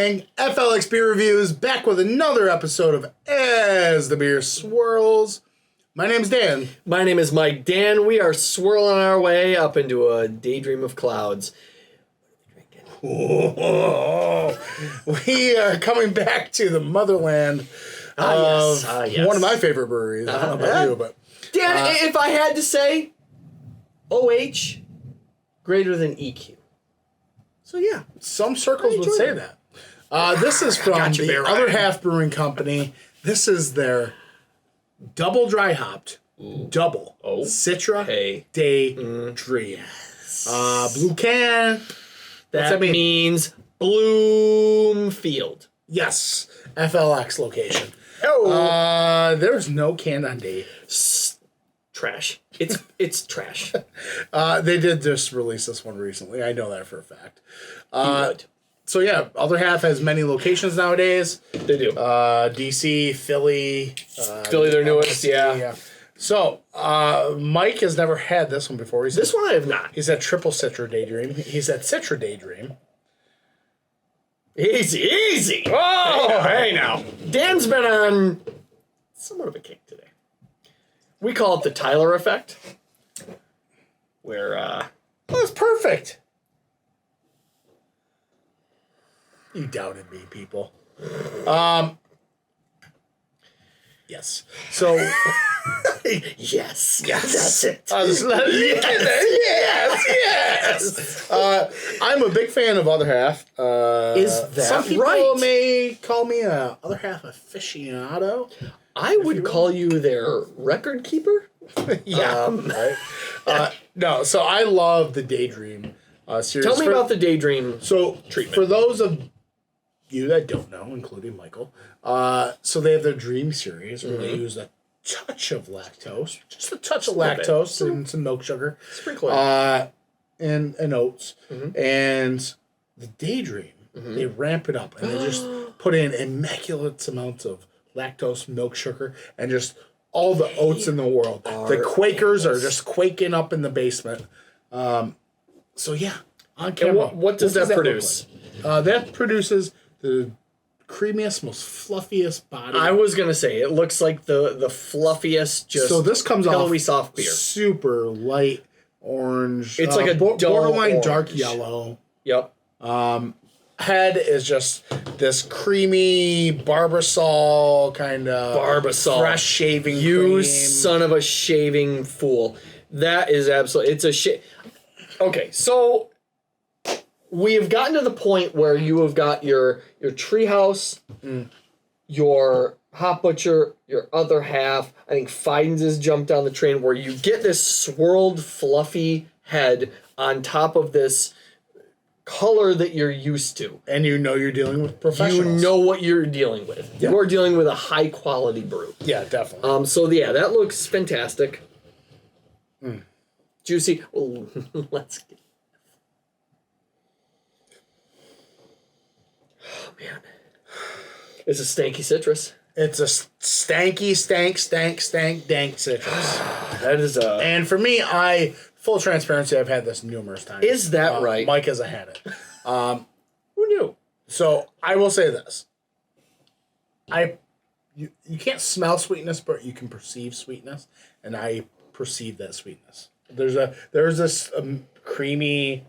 gang, FLX Beer Reviews, back with another episode of As the Beer Swirls. My name's Dan. My name is Mike. Dan, we are swirling our way up into a daydream of clouds. Whoa. We are coming back to the motherland of one of my favorite breweries. I don't know about you, but... Dan, if I had to say, OH greater than EQ. So yeah, some circles would say that. This is from the Other Half Brewing Company. This is their double dry hopped, Citra Daydream. Blue can. That means Bloomfield. Yes, FLX location. Oh, there's no can on D. Trash. It's trash. They did just release this one recently. I know that for a fact. So yeah, Other Half has many locations nowadays. They do. DC, Philly. Philly, their newest, yeah. So, Mike has never had this one before. This one I have not. He's at Triple Citra Daydream. He's at Citra Daydream. Easy. Oh, hey now. Dan's been on somewhat of a kick today. We call it the Tyler effect. Where, it's perfect. You doubted me, people. Yes. So... yes. That's it. Yes. I'm a big fan of Other Half. Is that some people right? may call me a Other Half aficionado. I would call you their record keeper. Right. No, so I love the Daydream series. Tell me about the Daydream treatment. For those of you that don't know, including Michael, so they have their Dream series where they use a touch of lactose, just a touch of lactose and some milk sugar, sprinkle and oats, and the Daydream they ramp it up and they just put in immaculate amounts of lactose, milk sugar, and just all the oats in the world. The Quakers are just quaking up in the basement. So yeah, on camera. And what does that produce? That produces the creamiest, most fluffiest body. I was gonna say it looks like the fluffiest, just so this comes pillowy off soft beer. Super light orange. It's like a borderline orange. dark yellow. Yep. Head is just this creamy Barbasol kind of fresh shaving cream. You son of a shaving fool. That is absolutely... It's a Okay, so we have gotten to the point where you have got your Treehouse, your Hop Butcher, your Other Half. I think Fidens has jumped on the train where you get this swirled, fluffy head on top of this color that you're used to. And you know you're dealing with professionals. You know what you're dealing with. Yeah. You're dealing with a high-quality brew. Yeah, definitely. So, yeah, that looks fantastic. Juicy. Well, let's get... Oh, man. It's a stanky citrus. It's a stanky, dank citrus. That is a... And for me, full transparency, I've had this numerous times. Is that right? Mike hasn't had it. Who knew? So I will say this. You can't smell sweetness, but you can perceive sweetness, and I perceive that sweetness. There's this creamy,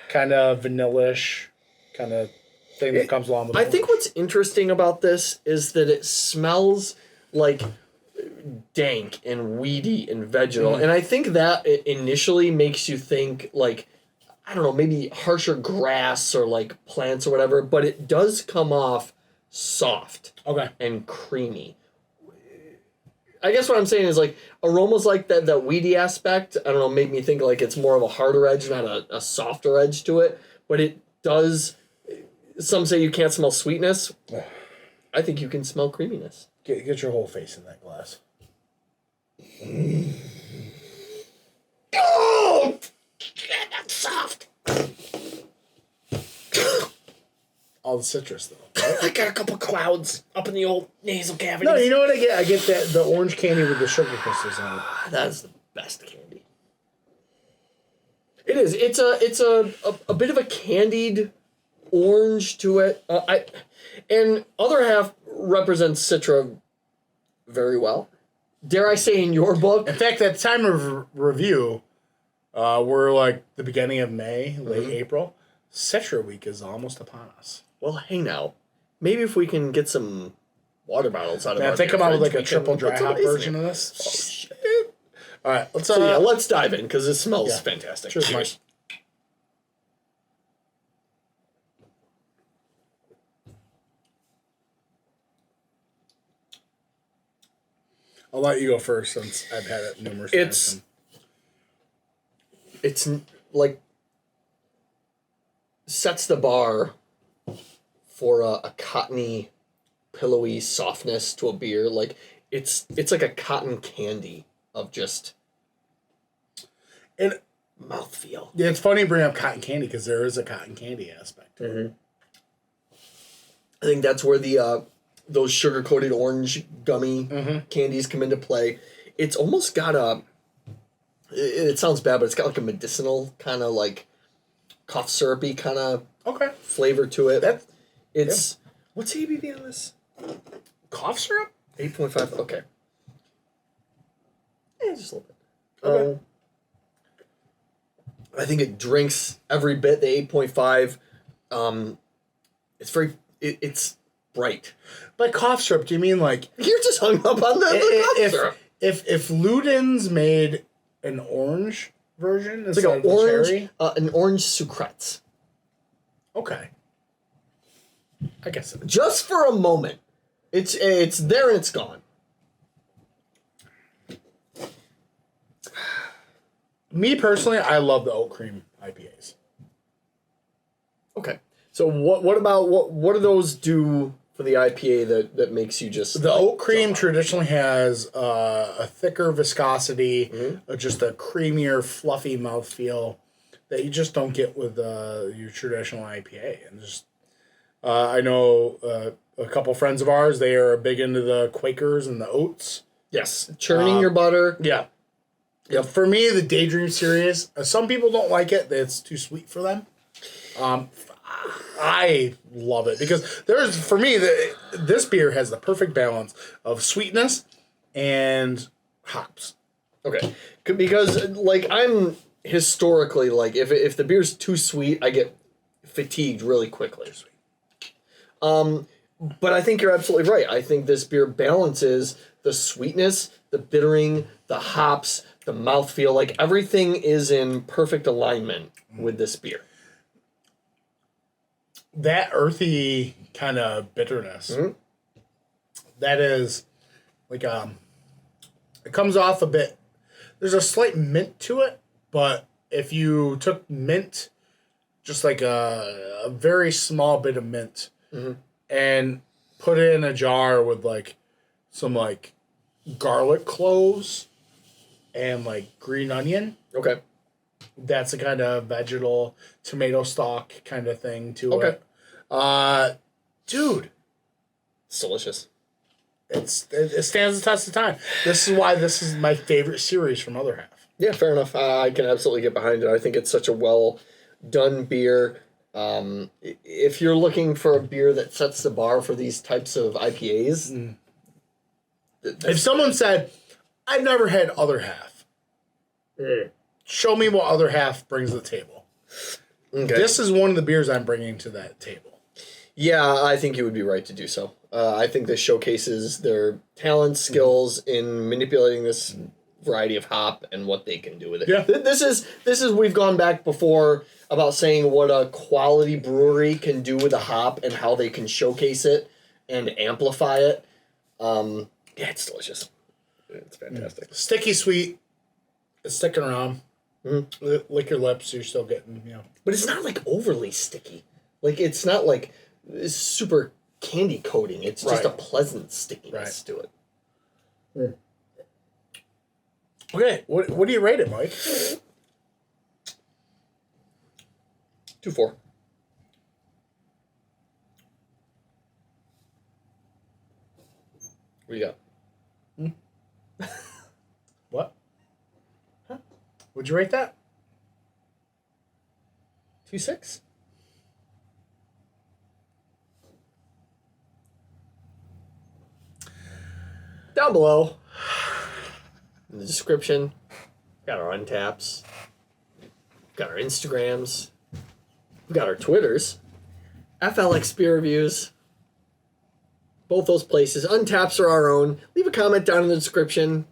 kind of vanilla-ish kind of thing that comes along with it. I think what's interesting about this is that it smells like dank and weedy and vegetal. And I think that it initially makes you think like, I don't know, maybe harsher grass or like plants or whatever, but it does come off soft and creamy. I guess what I'm saying is like aromas like that weedy aspect, I don't know, make me think like it's more of a harder edge, not a softer edge to it, but it does. Some say you can't smell sweetness. I think you can smell creaminess. Get your whole face in that glass. Oh! That's soft. All the citrus, though. I got a couple clouds up in the old nasal cavity. No, you know what I get? I get the orange candy with the sugar crystals on it. That is the best candy. It is. It's a bit of a candied orange to it. And Other Half represents Citra very well. Dare I say, in your book? In fact, at the time of review, we're like the beginning of May, late April. Citra Week is almost upon us. Well, hey now, maybe if we can get some water bottles out of our think about fridge, like a we triple can dry put some hop ice in version it. of this. Oh, shit. All right, let's So yeah, let's dive in because it smells fantastic. Cheers, Mike. I'll let you go first since I've had it numerous times. It's like sets the bar for a cottony, pillowy softness to a beer. Like it's like a cotton candy of just And mouthfeel. yeah, it's funny you bring up cotton candy because there is a cotton candy aspect. I think that's where the those sugar-coated orange gummy candies come into play. It's almost got a... It sounds bad, but it's got like a medicinal kind of like cough syrupy kind of flavor to it. It's... What's the ABV on this? Cough syrup? 8.5. Okay. Just a little bit. Okay. I think it drinks every bit, the 8.5. It's very... It's bright. By cough syrup, do you mean like... You're just hung up on the cough syrup. If Luden's made an orange version It's instead like of the cherry... an orange sucrets. Okay. I guess. Just for a moment. It's there and it's gone. Me personally, I love the oat cream IPAs. Okay. So what about what do those do for the IPA that makes you just... The oat cream traditionally has a thicker viscosity, just a creamier, fluffy mouthfeel that you just don't get with your traditional IPA. And just I know a couple friends of ours, they are big into the Quakers and the oats. Yes, churning your butter. Yeah. Yeah. For me, the Daydream series, some people don't like it. It's too sweet for them. I love it because for me, this beer has the perfect balance of sweetness and hops. Okay, because like I'm historically like if the beer's too sweet, I get fatigued really quickly. But I think you're absolutely right. I think this beer balances the sweetness, the bittering, the hops, the mouthfeel. Like everything is in perfect alignment with this beer. That earthy kind of bitterness, that is like it comes off a bit. There's a slight mint to it, but if you took mint, just like a very small bit of mint, and put it in a jar with like some like garlic cloves and like green onion. Okay. That's a kind of vegetal tomato stock kind of thing to Okay. it. Dude, It's delicious. it stands the test of time. This is why this is my favorite series from Other Half. Yeah, fair enough. I can absolutely get behind it. I think it's such a well done beer. If you're looking for a beer that sets the bar for these types of IPAs, If someone said, "I've never had Other Half," show me what Other Half brings to the table. okay. This is one of the beers I'm bringing to that table. Yeah, I think you would be right to do so. I think this showcases their talent, skills in manipulating this variety of hop and what they can do with it. Yeah. This is we've gone back before about saying what a quality brewery can do with a hop and how they can showcase it and amplify it. Yeah, it's delicious. It's fantastic. Sticky sweet. It's sticking around. Lick your lips. You're still getting, But it's not like overly sticky. Like it's not like it's super candy coating. It's just a pleasant stickiness to it. Okay, what do you rate it, Mike? 2.4. What do you got? What? Huh? Would you rate that? 2.6. down below in the description, got our Untapds, got our Instagrams, we got our Twitters, FLX Beer Reviews, both those places. Untaps are our own. Leave a comment down in the description.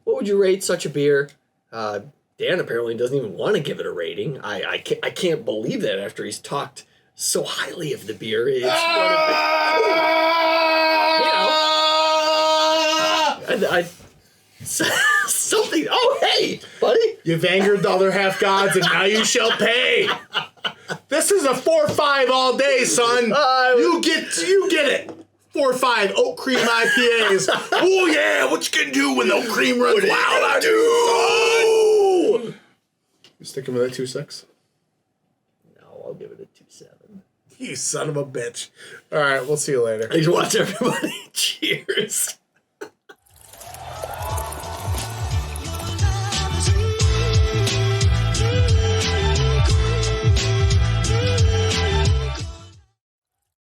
What would you rate such a beer? Dan apparently doesn't even want to give it a rating. I can't believe that after he's talked so highly of the beer. It's something. Oh, hey, buddy. You've angered the other half gods, and now you shall pay. This is a 4-5 all day, son. You get it. 4-5 oat cream IPAs. Oh yeah, what you can do when the oat cream runs wild? I do. You sticking with that 2.6? No, I'll give it a 2.7. You son of a bitch. All right, we'll see you later. Thanks for watching, everybody. Cheers.